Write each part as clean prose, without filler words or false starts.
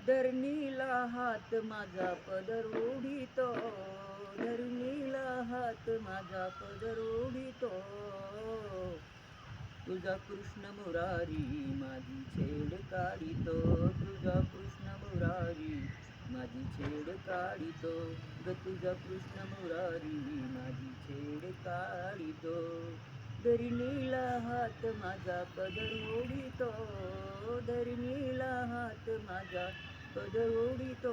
धरणीला हात माझा पदर ओढितो, धरणीला हात माझा पदर ओढितो. तुझा कृष्ण मुरारी माझी छेड काढितो, तुझा कृष्ण मुरारी माझी छेड काढितो. ग तुझा कृष्ण मुरारी माझी छेड काढितो. धरणीला हात माझा पदर ओढितो, धरणीला हात माझा पदर ओढितो.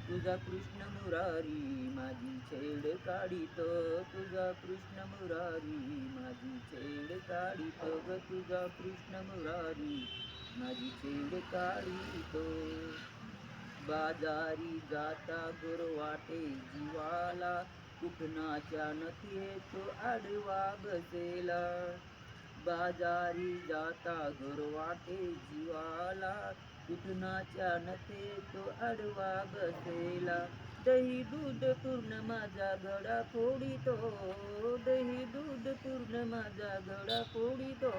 तुझा कृष्ण मुरारी माझी छेड काढितो, तुझा कृष्ण मुरारी माझी छेड काढितो. ग तुझा कृष्ण मुरारी माझी छेड काढितो. बाजारी जाता गुरवाटे जीवाला, कुठनाच्या नथे तो आडवा बसेला. बाजारी जाता गुरवाटे जीवाला, कुठनाच्या नथे तो आडवा बसेला. दही दूध पूर्ण माझा गळा फोडितो, दही दूध पूर्ण माझा गळा फोडितो.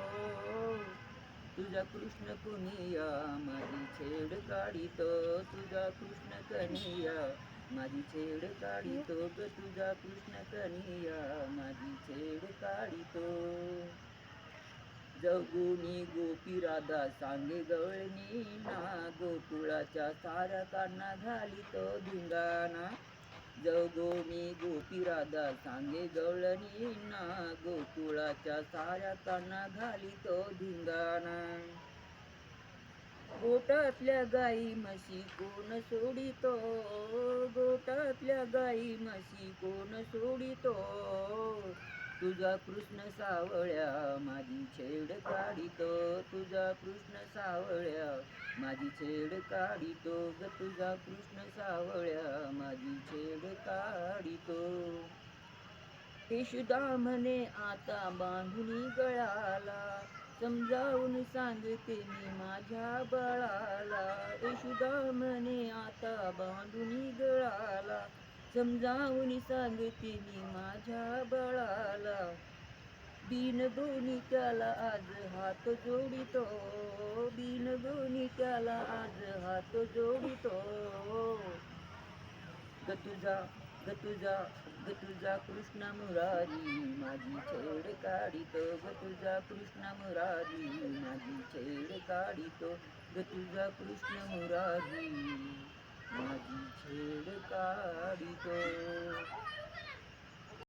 तुझा कृष्ण कुनिया माझी छेड काढितो, तुझा कृष्ण कन्हैया माझी छेड काढितो. ग तुझा कृष्ण कन्हैया माझी छेड काढितो. जगुनी गोपी राधा सांगे गवळणी ना, गोकुळाच्या साऱ्या काना घालितो धिंगाणा. जगोनी गोपी राधा सांगे गवळणी ना, गोकुळाच्या साऱ्या काना घालितो धिंगाणा. गोठातल्या गाई म्हशी कोण सोडितो, गोठातल्या गाई म्हशी कोण सोडितो. तुझा कृष्ण सावळ्या माझी छेड काढितो, तुझा कृष्ण सावळ्या माझी छेड काढितो. ग तुझा कृष्ण सावळ्या माझी छेड काढितो. यशोदा म्हणे आता बांधुनी गळाला, समजावून सांगते मी माझ्या बाळाला. यशोदा म्हणे आता बांधुनी गळाला, समजावून सांगते मी माझ्या बाळाला. बिन दोन्ही त्याला आज हात जोडितो, बिन दोन्ही त्याला आज हात जोडितो. ग तुझा ग तुझा ग तुझा कृष्ण मुरारी माझी छेड काढितो, ग तुझा कृष्ण मुरारी माझी छेड काढितो. ग तुझा कृष्ण मुरारी माझी छेड काढितो.